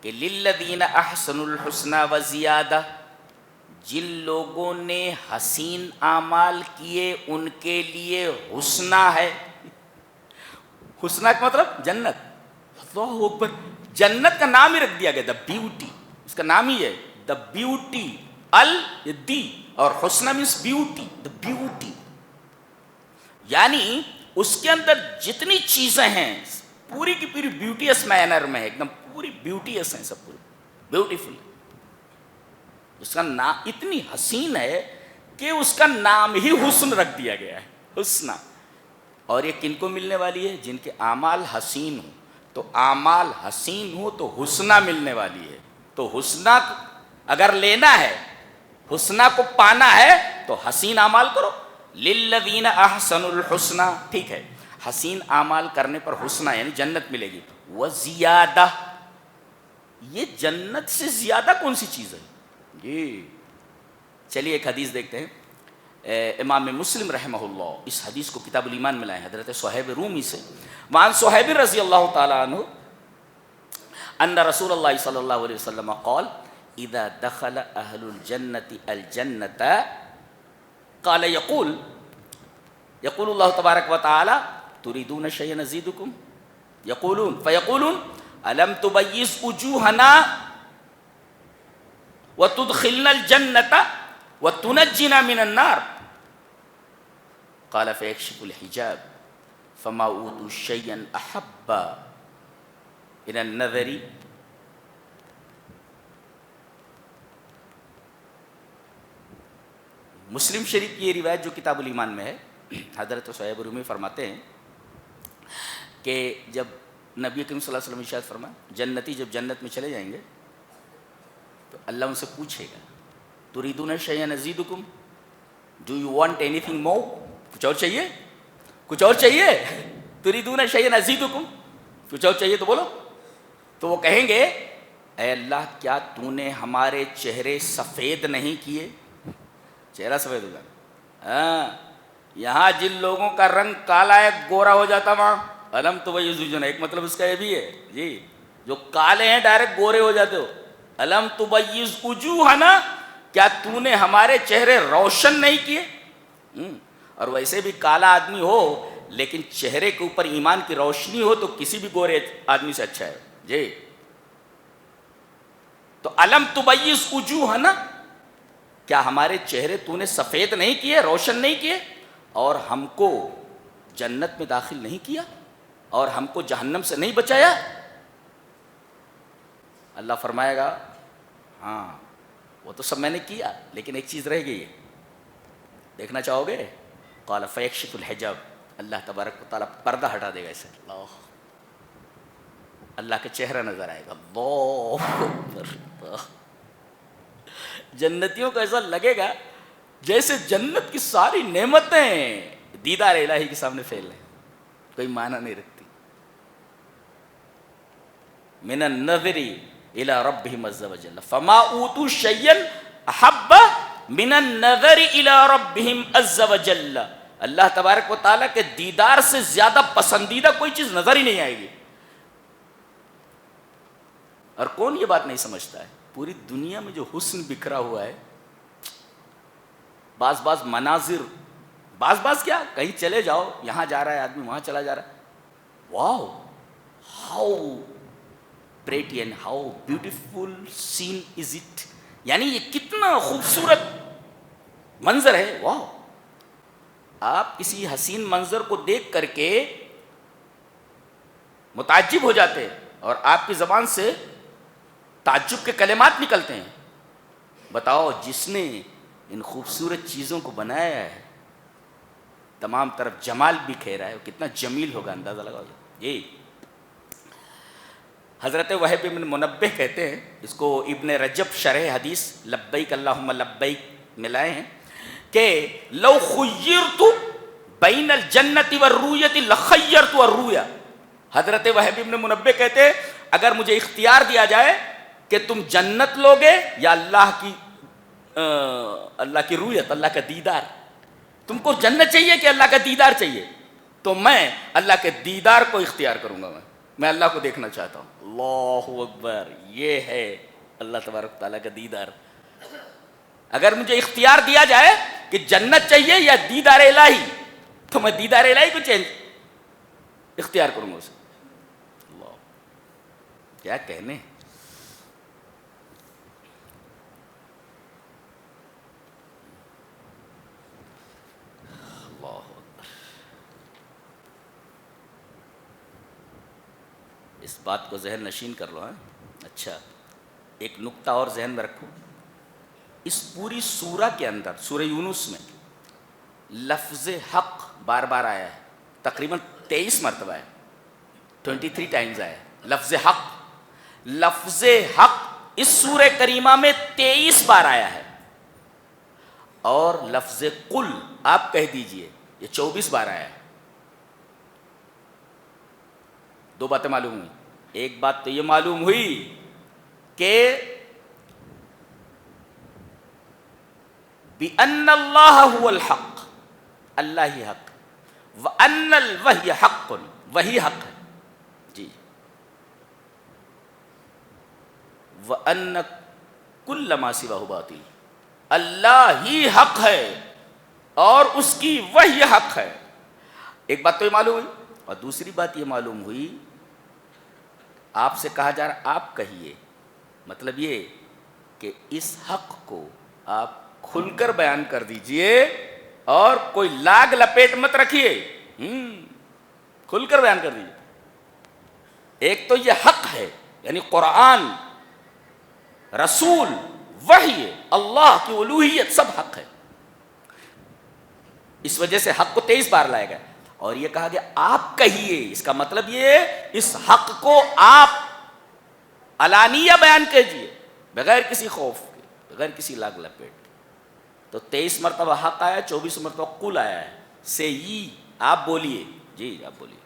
کہ للذین احسنوا الحسنى وزیادہ، جن لوگوں نے حسین اعمال کیے ان کے لیے حسنہ ہے. حسنہ کا مطلب جنت. اللہ اکبر، جنت کا نام ہی رکھ دیا گیا دا بیوٹی، اس کا نام ہی ہے دا بیوٹی. دی اور حسنہ مینس بیوٹی، دا بیوٹی، یعنی اس کے اندر جتنی چیزیں ہیں پوری کی پوری بیوٹیس مینر میں ہے، ایک دم پوری بیوٹیس ہیں، سب پوری بیوٹیفل. اس کا نام اتنی حسین ہے کہ اس کا نام ہی حسن رکھ دیا گیا ہے، حسنہ. اور یہ کن کو ملنے والی ہے؟ جن کے اعمال حسین ہوں. تو اعمال حسین ہو تو حسنہ ملنے والی ہے. تو حسنہ اگر لینا ہے، حسنہ کو پانا ہے تو حسین اعمال کرو. للذین احسنوا الحسنى، ٹھیک ہے، حسین اعمال کرنے پر حسنہ یعنی جنت ملے گی. وزیادہ، یہ جنت سے زیادہ کون سی چیز ہے؟ یہ چلیے ایک حدیث دیکھتے ہیں. امام مسلم رحمہ اللہ اس حدیث کو کتاب الایمان میں لائے ہیں حضرت صہیب رومی سے. وعن صہیب رضی اللہ تعالی عنہ ان رسول اللہ صلی اللہ علیہ وسلم قال اذا دخل اہل الجنة الجنة قال يقول اللہ تبارک و تعالی تريدون شيئا نزيدكم يقولون فيقولون الم تبيض وجوهنا وتدخلنا الجنة وتنجنا من النار قال فيكشف الحجاب فما اوتوا شيئا احب الى النظر. مسلم شریف کی یہ روایت جو کتاب الایمان میں ہے، حضرت صہیب رومی فرماتے ہیں کہ جب نبی کریم صلی اللہ علیہ وسلم ارشاد فرمائے جنتی جب جنت میں چلے جائیں گے تو اللہ ان سے پوچھے گا تریدون شیئا نزیدکم، do you want anything more, کچھ اور چاہیے، کچھ اور چاہیے، تریدون شیئا نزیدکم، کچھ اور چاہیے تو بولو. تو وہ کہیں گے اے اللہ کیا تو نے ہمارے چہرے سفید نہیں کیے؟ چہرہ سفید ہوگا. ہاں، یہاں جن لوگوں کا رنگ کالا ہے گورا ہو جاتا وہاں الم تو وہی زوجنا، ایک مطلب اس کا یہ بھی ہے جی، جو کالے ہیں ڈائریکٹ گورے ہو جاتے ہو. الم تبیض وجوہنا، کیا تو نے ہمارے چہرے روشن نہیں کیے؟ اور ویسے بھی کالا آدمی ہو لیکن چہرے کے اوپر ایمان کی روشنی ہو تو کسی بھی گورے آدمی سے اچھا ہے جی. تو الم تبیض وجوہنا، کیا ہمارے چہرے تو نے سفید نہیں کیے، روشن نہیں کیے، اور ہم کو جنت میں داخل نہیں کیا اور ہم کو جہنم سے نہیں بچایا؟ اللہ فرمائے گا ہاں وہ تو سب میں نے کیا لیکن ایک چیز رہ گئی ہے، دیکھنا چاہو گے؟ قال فیکشف الحجاب، اللہ تبارک و تعالیٰ پردہ ہٹا دے گا اسے. اللہ کا چہرہ نظر آئے گا. اللہ اکبر. جنتیوں کو ایسا لگے گا جیسے جنت کی ساری نعمتیں دیدار الہی کے سامنے فیل ہیں، کوئی معنی نہیں رکھتی. من النظر الى ربهم عز وجل فما اوتوا شيئا احب من النظر الى ربهم عز وجل. اللہ تبارک و تعالیٰ کے دیدار سے زیادہ پسندیدہ کوئی چیز نظر ہی نہیں آئے گی. اور کون یہ بات نہیں سمجھتا ہے؟ پوری دنیا میں جو حسن بکھرا ہوا ہے، بعض مناظر، بعض کیا کہیں چلے جاؤ، یہاں جا رہا ہے آدمی وہاں چلا جا رہا ہے، wow how pretty and how beautiful scene is it, یعنی یہ کتنا خوبصورت منظر ہے. واو، آپ کسی حسین منظر کو دیکھ کر کے متعجب ہو جاتے ہیں اور آپ کی زبان سے تعجب کے کلمات نکلتے ہیں. بتاؤ جس نے ان خوبصورت چیزوں کو بنایا ہے، تمام طرف جمال بکھیرا ہے، وہ کتنا جمیل ہوگا، اندازہ لگاؤ. یہ حضرت وہب بن منبہ کہتے ہیں، اس کو ابن رجب شرح حدیث لبیک اللہم لبیک میں لائے ہیں کہ لو خیرت بین الجنت والرؤیت لخیرت الرؤیا. حضرت وہب بن منبہ کہتے ہیں اگر مجھے اختیار دیا جائے کہ تم جنت لوگے یا اللہ کی رؤیت، اللہ کا دیدار، تم کو جنت چاہیے کہ اللہ کا دیدار چاہیے، تو میں اللہ کے دیدار کو اختیار کروں گا. میں اللہ کو دیکھنا چاہتا ہوں. اللہ اکبر، یہ ہے اللہ تبارک تعالیٰ کا دیدار۔ اگر مجھے اختیار دیا جائے کہ جنت چاہیے یا دیدار الہی، تو میں دیدار الہی کو اختیار کروں گا اسے۔ اللہ، کیا کہنے۔ اللہ اکبر۔ اس بات کو ذہن نشین کر لو۔ ہاں اچھا، ایک نقطہ اور ذہن میں رکھو، اس پوری سورہ کے اندر، سورہ یونس میں لفظ حق بار بار آیا ہے، تقریباً 23 مرتبہ ہے، 23 ٹائمز آیا ہے لفظ حق۔ لفظ حق اس سورہ کریمہ میں 23 بار آیا ہے، اور لفظ قل آپ کہہ دیجئے یہ 24 بار آیا ہے۔ دو باتیں معلوم ہوئی۔ ایک بات تو یہ معلوم ہوئی کہ بِأَنَّ اللَّهَ هُوَ الْحَقِّ، اللہ ہی حق، وَأَنَّ الْوَحْيَ حَقٌّ، وہی حق ہے جی، وَأَنَّ كُلَّ مَا سِوَاهُ بَاطِلٌ، اللہ ہی حق ہے اور اس کی وہی حق ہے۔ ایک بات تو یہ معلوم ہوئی، اور دوسری بات یہ معلوم ہوئی، آپ سے کہا جا رہا آپ کہیے، مطلب یہ کہ اس حق کو آپ کھل کر بیان کر دیجئے اور کوئی لاگ لپیٹ مت رکھیے، کھل کر بیان کر دیجئے۔ ایک تو یہ حق ہے، یعنی قرآن، رسول، وحی، اللہ کی الوہیت، سب حق ہے۔ اس وجہ سے حق کو 23 بار لائے گا، اور یہ کہا گیا آپ کہیے، اس کا مطلب یہ اس حق کو آپ علانیہ بیان کیجئے، بغیر کسی خوف کے، بغیر کسی لاگ لپیٹ۔ تو 23 مرتبہ حق آیا، 24 مرتبہ قل آیا ہے، سے یہ آپ بولیے، جی آپ بولیے۔